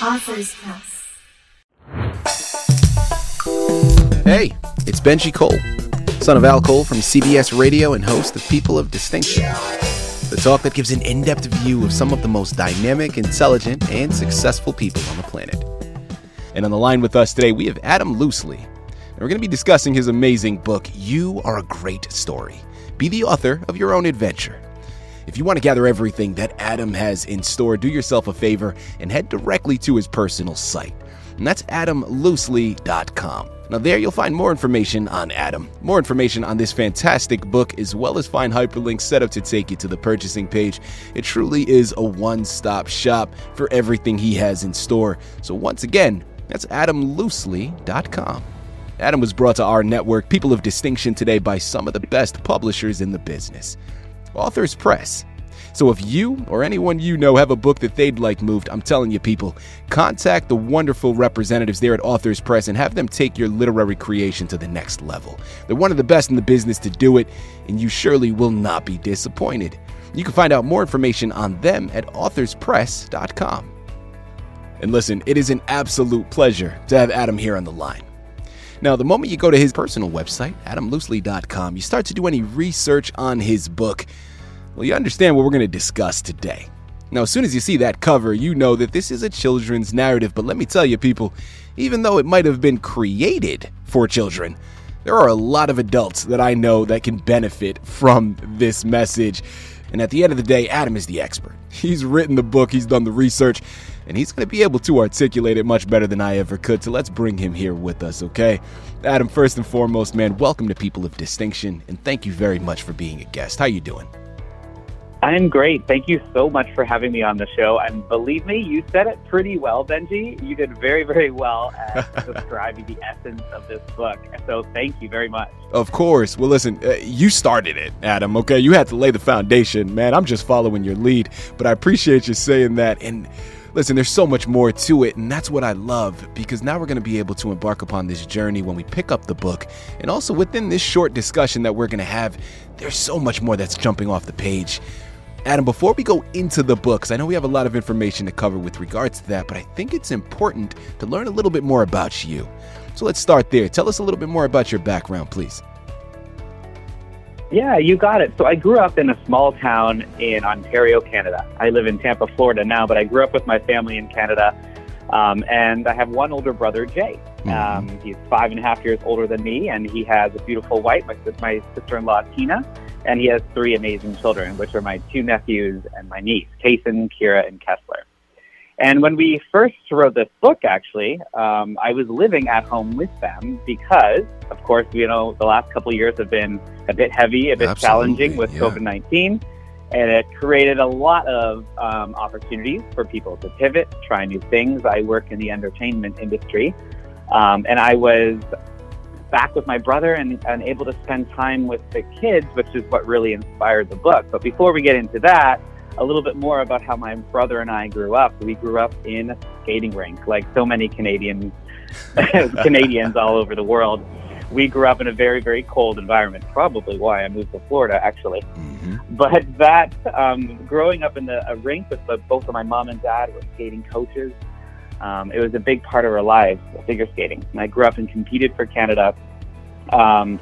Author's Press. Hey, it's Benji Cole, son of Al Cole from CBS Radio and host of People of Distinction, the talk that gives an in-depth view of some of the most dynamic, intelligent, and successful people on the planet. And on the line with us today, we have Adam Loosley, and we're going to be discussing his amazing book, You Are a Great Story. Be the author of your own adventure. If you want to gather everything that Adam has in store, do yourself a favor and head directly to his personal site, and that's adamloosley.com. Now there you'll find more information on Adam, more information on this fantastic book, as well as find hyperlinks set up to take you to the purchasing page. It truly is a one-stop shop for everything he has in store. So once again, that's adamloosley.com. Adam was brought to our network, People of Distinction, today by some of the best publishers in the business. Author's Press. So if you or anyone you know have a book that they'd like moved, I'm telling you people, contact the wonderful representatives there at Author's Press and have them take your literary creation to the next level. They're one of the best in the business to do it, and you surely will not be disappointed. You can find out more information on them at authorspress.com. And listen, it is an absolute pleasure to have Adam here on the line. Now, the moment you go to his personal website, adamloosley.com, you start to do any research on his book, well, you understand what we're going to discuss today. Now, as soon as you see that cover, you know that this is a children's narrative. But let me tell you, people, even though it might have been created for children, there are a lot of adults that I know that can benefit from this message. And at the end of the day, Adam is the expert. He's written the book, he's done the research, and he's going to be able to articulate it much better than I ever could. So let's bring him here with us, okay? Adam, first and foremost, man, welcome to People of Distinction, and thank you very much for being a guest. How you doing? I'm great. Thank you so much for having me on the show. And believe me, you said it pretty well, Benji. You did very, very well at describing the essence of this book. So thank you very much. Of course. Well, listen, you started it, Adam, okay? You had to lay the foundation, man. I'm just following your lead, but I appreciate you saying that. And listen, there's so much more to it, and that's what I love, because now we're going to be able to embark upon this journey when we pick up the book. And also within this short discussion that we're going to have, there's so much more that's jumping off the page. Adam, before we go into the book, 'cause I know we have a lot of information to cover with regards to that, but I think it's important to learn a little bit more about you. So let's start there. Tell us a little bit more about your background, please. Yeah, you got it. So I grew up in a small town in Ontario, Canada. I live in Tampa, Florida now, but I grew up with my family in Canada. And I have one older brother, Jay. He's 5.5 years older than me, and he has a beautiful wife, my sister-in-law, Tina. And he has 3 amazing children, which are my 2 nephews and my niece, Casen, Keira, and Kesler. And when we first wrote this book, actually, I was living at home with them because, of course, you know, the last couple of years have been a bit heavy, a bit challenging with COVID-19. And it created a lot of opportunities for people to pivot, try new things. I work in the entertainment industry, and I was back with my brother and able to spend time with the kids, which is what really inspired the book. But before we get into that, a little bit more about how my brother and I grew up. We grew up in a skating rink, like so many Canadians all over the world. We grew up in a very, very cold environment, probably why I moved to Florida, actually. But that, growing up in a rink with both of my mom and dad were skating coaches, it was a big part of our lives, figure skating. And I grew up and competed for Canada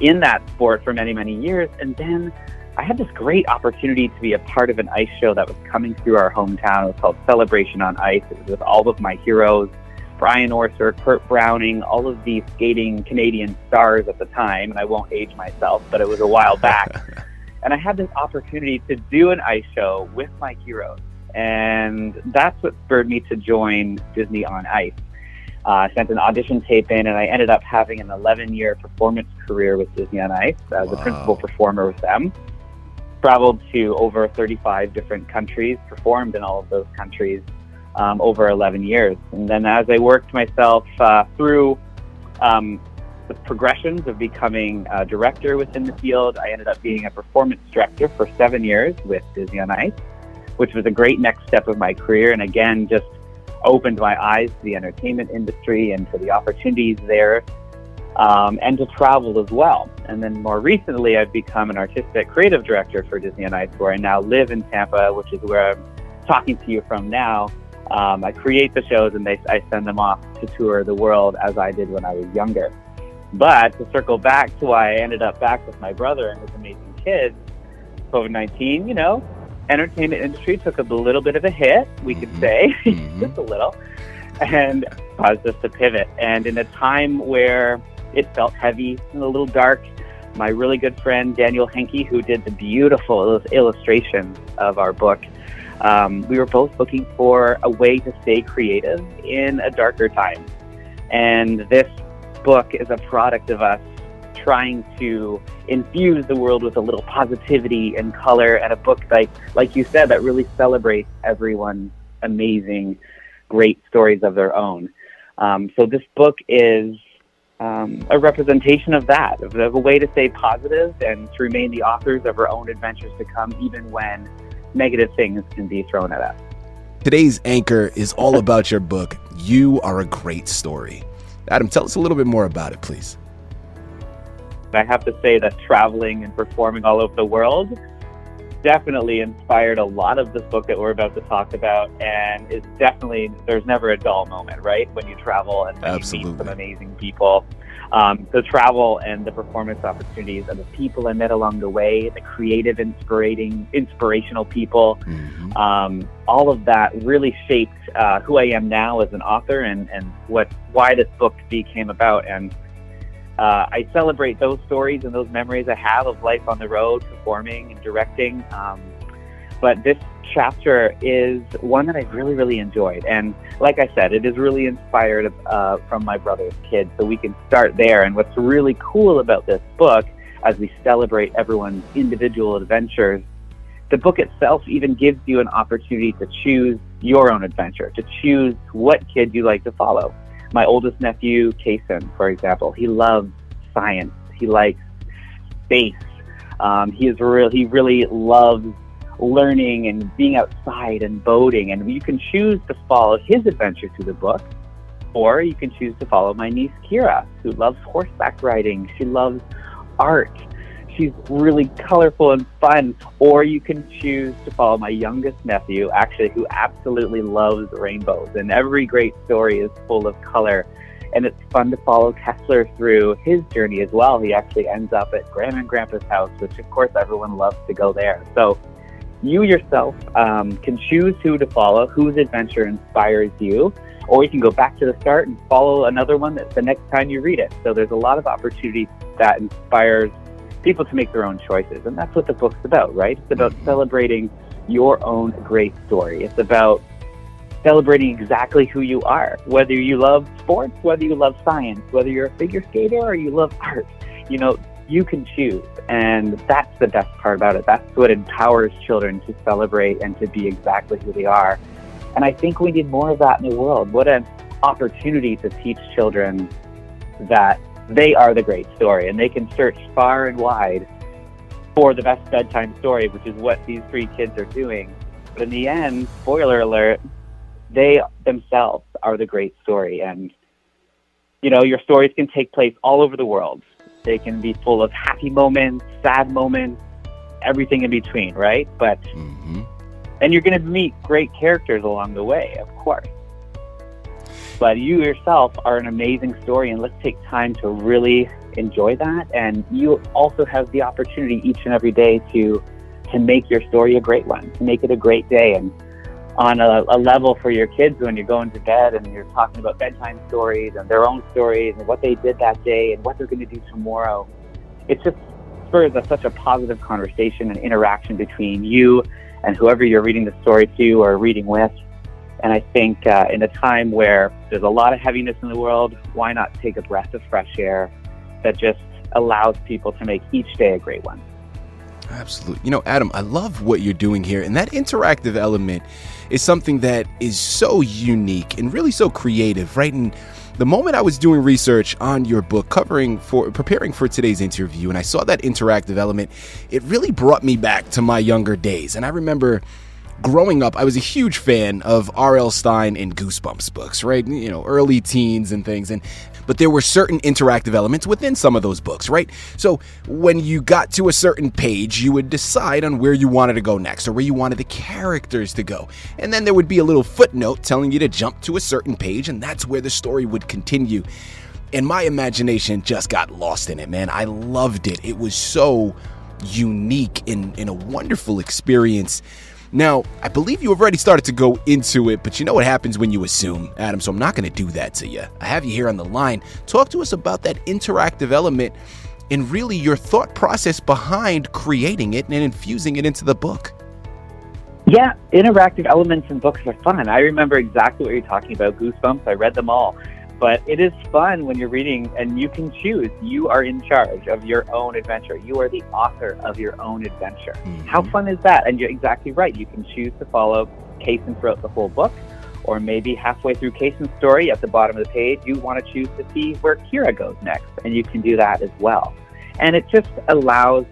in that sport for many, many years. And then I had this great opportunity to be a part of an ice show that was coming through our hometown. It was called Celebration on Ice. It was with all of my heroes, Brian Orser, Kurt Browning, all of these skating Canadian stars at the time. And I won't age myself, but it was a while back. And I had this opportunity to do an ice show with my heroes. And that's what spurred me to join Disney on Ice. I sent an audition tape in, and I ended up having an 11-year performance career with Disney on Ice as a principal performer with them. Traveled to over 35 different countries, performed in all of those countries over 11 years. And then as I worked myself through the progressions of becoming a director within the field, I ended up being a performance director for 7 years with Disney on Ice, which was a great next step of my career. And again, just opened my eyes to the entertainment industry and to the opportunities there, and to travel as well. And then more recently, I've become an artistic creative director for Disney on Ice, where I now live in Tampa, which is where I'm talking to you from now. I create the shows and I send them off to tour the world as I did when I was younger. But to circle back to why I ended up back with my brother and his amazing kids, COVID-19, entertainment industry took a little bit of a hit, we could say, just a little, and caused us to pivot. And in a time where it felt heavy and a little dark, my really good friend Daniel Henke, who did the beautiful illustrations of our book, we were both looking for a way to stay creative in a darker time. And this book is a product of us trying to infuse the world with a little positivity and color, and a book like you said, that really celebrates everyone's amazing, great stories of their own. So this book is a representation of that, of a way to stay positive and to remain the authors of our own adventures to come, even when negative things can be thrown at us. Today's anchor is all about your book, You Are a Great Story. Adam, tell us a little bit more about it, please. I have to say that traveling and performing all over the world definitely inspired a lot of this book that we're about to talk about, and is definitely, there's never a dull moment, right? When you travel and when you meet some amazing people. The travel and the performance opportunities and the people I met along the way, the creative, inspirational people, all of that really shaped who I am now as an author and why this book became about. And I celebrate those stories and those memories I have of life on the road, performing and directing. But this chapter is one that I really, really enjoyed. And like I said, it is really inspired from my brother's kids. So we can start there. And what's really cool about this book, as we celebrate everyone's individual adventures, the book itself even gives you an opportunity to choose your own adventure, to choose what kid you like to follow. My oldest nephew, Casen, for example, he loves science. He likes space. He really loves learning and being outside and boating. And you can choose to follow his adventure through the book, or you can choose to follow my niece, Keira, who loves horseback riding. She loves art. She's really colorful and fun. Or you can choose to follow my youngest nephew, actually, who absolutely loves rainbows. And every great story is full of color. And it's fun to follow Kesler through his journey as well. He actually ends up at Grandma and Grandpa's house, which of course everyone loves to go there. So you yourself can choose who to follow, whose adventure inspires you, or you can go back to the start and follow another one the next time you read it. So there's a lot of opportunity that inspires people to make their own choices. And that's what the book's about, right? It's about celebrating your own great story. It's about celebrating exactly who you are, whether you love sports, whether you love science, whether you're a figure skater or you love art. You can choose, and that's the best part about it. That's what empowers children to celebrate and to be exactly who they are. And I think we need more of that in the world. What an opportunity to teach children that they are the great story, and they can search far and wide for the best bedtime story, which is what these three kids are doing. But in the end, spoiler alert, they themselves are the great story. And, your stories can take place all over the world. They can be full of happy moments, sad moments, everything in between, right? But, and you're going to meet great characters along the way, of course. But you yourself are an amazing story, and let's take time to really enjoy that. And you also have the opportunity each and every day to make your story a great one, to make it a great day. And on a level for your kids, when you're going to bed and you're talking about bedtime stories and their own stories and what they did that day and what they're going to do tomorrow, it just spurs such a positive conversation and interaction between you and whoever you're reading the story to or reading with. And I think in a time where there's a lot of heaviness in the world, why not take a breath of fresh air that just allows people to make each day a great one? Absolutely. Adam, I love what you're doing here. And that interactive element is something that is so unique and really so creative, right? And the moment I was doing research on your book, preparing for today's interview, and I saw that interactive element, it really brought me back to my younger days. And I remember growing up, I was a huge fan of R.L. Stine and Goosebumps books, right? You know, early teens and things. But there were certain interactive elements within some of those books, right? So when you got to a certain page, you would decide on where you wanted to go next or where you wanted the characters to go. And then there would be a little footnote telling you to jump to a certain page, and that's where the story would continue. And my imagination just got lost in it, man. I loved it. It was so unique and a wonderful experience. Now, I believe you have already started to go into it, but you know what happens when you assume, Adam, so I'm not going to do that to you. I have you here on the line. Talk to us about that interactive element and really your thought process behind creating it and infusing it into the book. Yeah, interactive elements in books are fun. I remember exactly what you're talking about. Goosebumps, I read them all. But it is fun when you're reading and you can choose. You are in charge of your own adventure. You are the author of your own adventure. Mm-hmm. How fun is that? And you're exactly right. You can choose to follow Casen throughout the whole book, or maybe halfway through Casen's story at the bottom of the page, you want to choose to see where Keira goes next, and you can do that as well. And it just allows,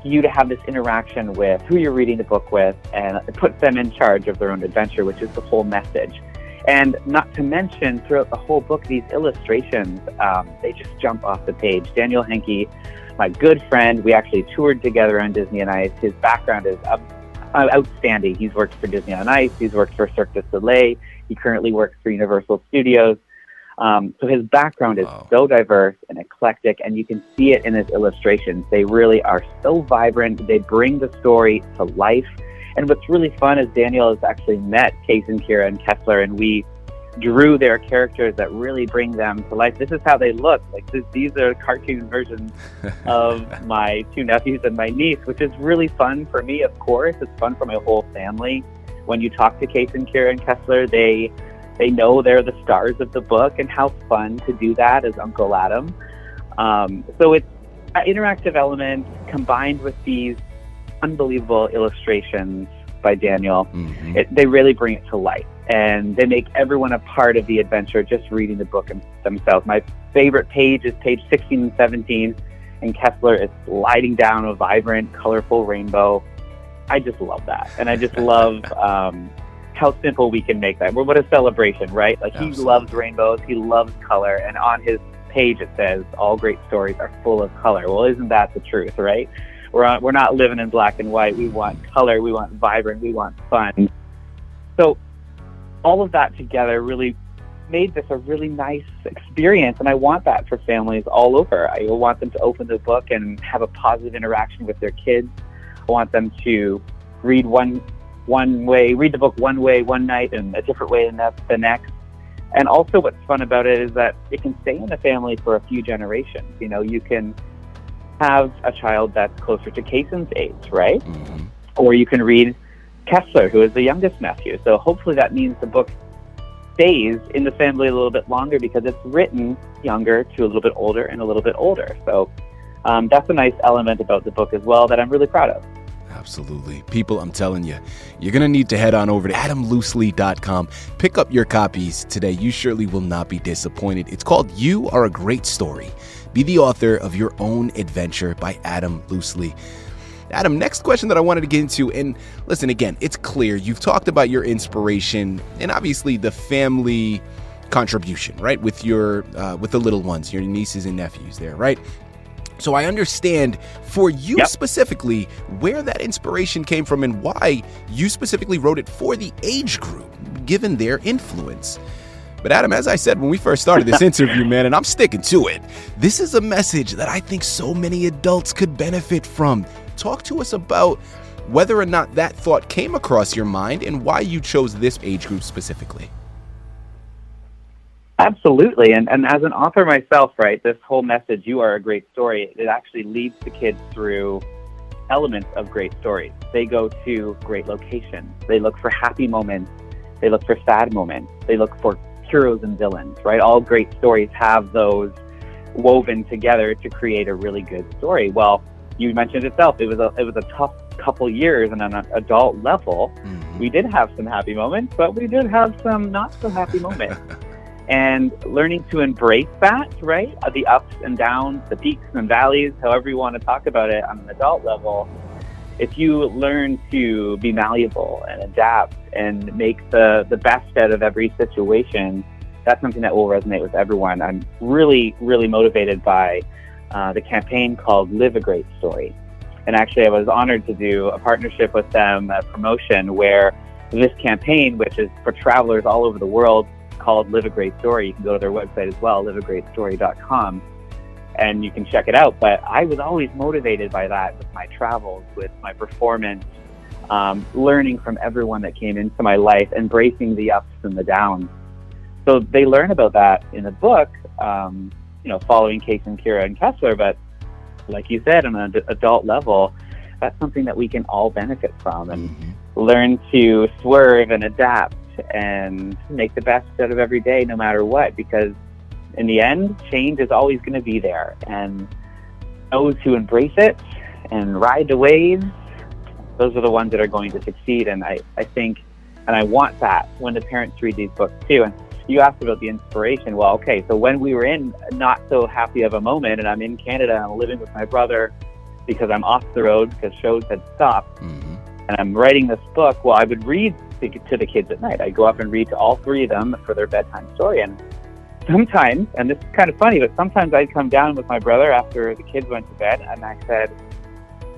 you to have this interaction with who you're reading the book with, and it puts them in charge of their own adventure, which is the whole message. And not to mention, throughout the whole book, these illustrations, they just jump off the page. Daniel Henke, my good friend, we actually toured together on Disney on Ice. His background is outstanding. He's worked for Disney on Ice. He's worked for Cirque du Soleil. He currently works for Universal Studios. So his background is so diverse and eclectic, and you can see it in his illustrations. They really are so vibrant. They bring the story to life. And what's really fun is Daniel has actually met Keisen, Keira, and Kesler, and we drew their characters that really bring them to life. This is how they look. These are cartoon versions of my two nephews and my niece, which is really fun for me, of course. It's fun for my whole family. When you talk to Keisen, Keira, and Kesler, they know they're the stars of the book, and how fun to do that as Uncle Adam. So it's interactive elements combined with these unbelievable illustrations by Daniel. Mm-hmm. They really bring it to life, and they make everyone a part of the adventure just reading the book themselves. My favorite page is page 16 and 17, and Kesler is sliding down a vibrant, colorful rainbow. I just love that, and I just love how simple we can make that. What a celebration, right? Absolutely. He loves rainbows, he loves color, and on his page it says, all great stories are full of color. Well, isn't that the truth, right? We're not living in black and white. We want color, we want vibrant, we want fun. So all of that together really made this a really nice experience, and I want that for families all over. I want them to open the book and have a positive interaction with their kids. I want them to read read the book one way one night and a different way the next. And also what's fun about it is that it can stay in the family for a few generations. You can have a child that's closer to Casen's age, right? Mm-hmm. Or you can read Kesler, who is the youngest nephew. So hopefully that means the book stays in the family a little bit longer because it's written younger to a little bit older and a little bit older. So that's a nice element about the book as well that I'm really proud of. Absolutely. People, I'm telling you, you're going to need to head on over to adamloosley.com. Pick up your copies today. You surely will not be disappointed. It's called You Are a Great Story. Be the author of your own adventure by Adam Loosley. Adam, next question that I wanted to get into, and listen, again, it's clear you've talked about your inspiration and obviously the family contribution, right? With the little ones, your nieces and nephews there, right? So I understand for you specifically where that inspiration came from and why you specifically wrote it for the age group, given their influence. But Adam, as I said when we first started this interview, man, and I'm sticking to it, this is a message that I think so many adults could benefit from. Talk to us about whether or not that thought came across your mind and why you chose this age group specifically. Absolutely. And as an author myself, right, this whole message, you are a great story, it actually leads the kids through elements of great stories. They go to great locations. They look for happy moments. They look for sad moments. They look for heroes and villains, right? All great stories have those woven together to create a really good story. Well, you mentioned itself. It was a tough couple years, and on an adult level, we did have some happy moments, but we did have some not so happy moments. And learning to embrace that, right? The ups and downs, the peaks and valleys, however you want to talk about it on an adult level, if you learn to be malleable and adapt and make the best out of every situation, that's something that will resonate with everyone. I'm really, really motivated by the campaign called Live a Great Story. And actually, I was honored to do a partnership with them, a promotion where this campaign, which is for travelers all over the world, called Live a Great Story. You can go to their website as well, liveagreatstory.com, and you can check it out. But I was always motivated by that with my travels, with my performance, learning from everyone that came into my life, embracing the ups and the downs. So they learn about that in the book, following Casen, Keira and Kesler. But like you said, on an adult level, that's something that we can all benefit from and learn to swerve and adapt and make the best out of every day, no matter what, because in the end, change is always going to be there. And those who embrace it and ride the waves, those are the ones that are going to succeed. And I think, and I want that when the parents read these books too. And you asked about the inspiration. Well, okay, so when we were in not so happy of a moment, and I'm in Canada, and I'm living with my brother because I'm off the road because shows had stopped, and I'm writing this book, well, I would read to the kids at night. I'd go up and read to all three of them for their bedtime story. And sometimes, and this is kind of funny, but sometimes I'd come down with my brother after the kids went to bed, and I said,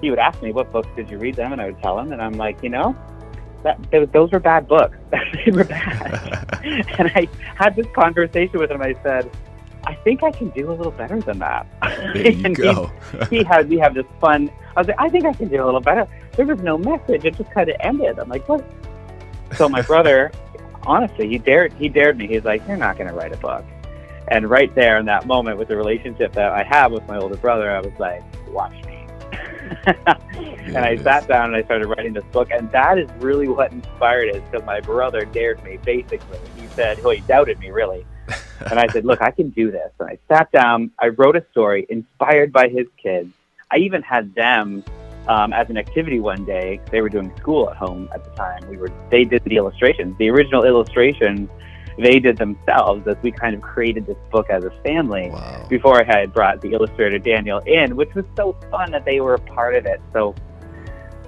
he would ask me, what books did you read them? And I would tell him, and I'm like, those were bad books. They were bad. And I had this conversation with him. I said, I think I can do a little better than that. There you go. we have this fun. I was like, I think I can do a little better. There was no message. It just kind of ended. I'm like, what? So my brother, honestly, he dared me. He's like, you're not going to write a book. And right there in that moment with the relationship that I have with my older brother, I was like, watch me. And I sat down and I started writing this book, and that is really what inspired it, because my brother dared me, basically. He said, he doubted me, really. And I said, look, I can do this. And I sat down, I wrote a story inspired by his kids. I even had them as an activity one day. They were doing school at home at the time. They did the illustrations. The original illustrations they did themselves, as we kind of created this book as a family. Wow. Before I had brought the illustrator Daniel in, which was so fun that they were a part of it. So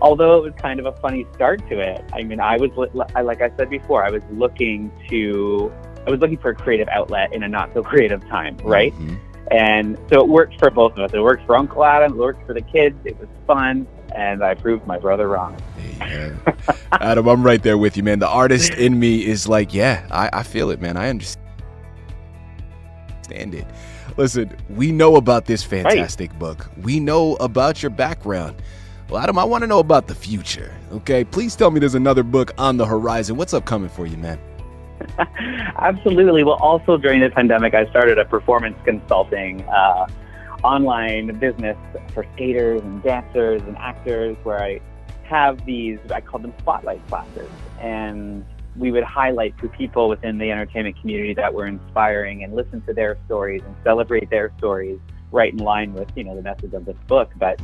although it was kind of a funny start to it, I mean, like I said before, I was looking for a creative outlet in a not so creative time, right? And so it worked for both of us. It worked for Uncle Adam, it worked for the kids, it was fun, and I proved my brother wrong. Yeah. Adam, I'm right there with you, man. The artist in me is like, yeah, I feel it, man. I understand it. Listen, we know about this fantastic book. We know about your background. Well, Adam, I want to know about the future, okay? Please tell me there's another book on the horizon. What's upcoming for you, man? Absolutely. Well, also during the pandemic, I started a performance consulting online business for skaters and dancers and actors, where I have I call them spotlight classes. And we would highlight to people within the entertainment community that were inspiring and listen to their stories and celebrate their stories right in line with, the message of this book. But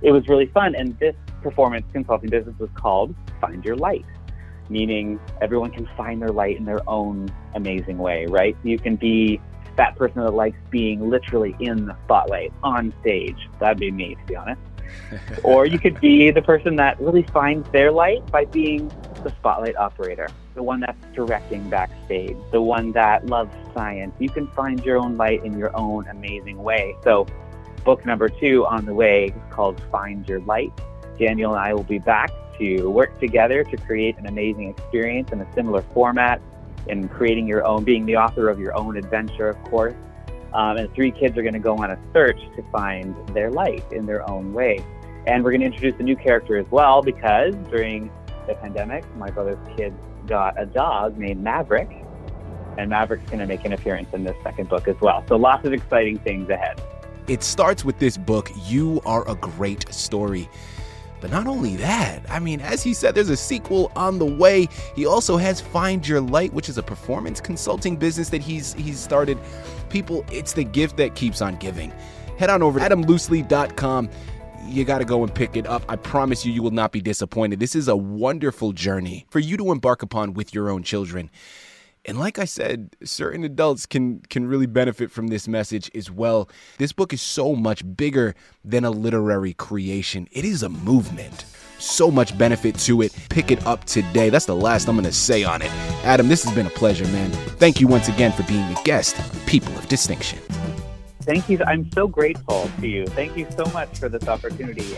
it was really fun. And this performance consulting business was called Find Your Light, meaning everyone can find their light in their own amazing way, right? You can be that person that likes being literally in the spotlight on stage. That'd be me, to be honest. Or you could be the person that really finds their light by being the spotlight operator, the one that's directing backstage, the one that loves science. You can find your own light in your own amazing way. So book number 2 on the way is called Find Your Light. Daniel and I will be back to work together to create an amazing experience in a similar format, in creating your own, being the author of your own adventure, of course. And 3 kids are going to go on a search to find their light in their own way. And we're going to introduce a new character as well, because during the pandemic, my brother's kids got a dog named Maverick, and Maverick's going to make an appearance in this second book as well. So lots of exciting things ahead. It starts with this book, You Are a Great Story. But not only that, I mean, as he said, there's a sequel on the way. He also has Find Your Light, which is a performance consulting business that he's started. People, it's the gift that keeps on giving. Head on over to AdamLoosley.com. You got to go and pick it up. I promise you, you will not be disappointed. This is a wonderful journey for you to embark upon with your own children. And like I said, certain adults can really benefit from this message as well. This book is so much bigger than a literary creation. It is a movement. So much benefit to it. Pick it up today. That's the last I'm going to say on it. Adam, this has been a pleasure, man. Thank you once again for being a guest on People of Distinction. Thank you. I'm so grateful to you. Thank you so much for this opportunity.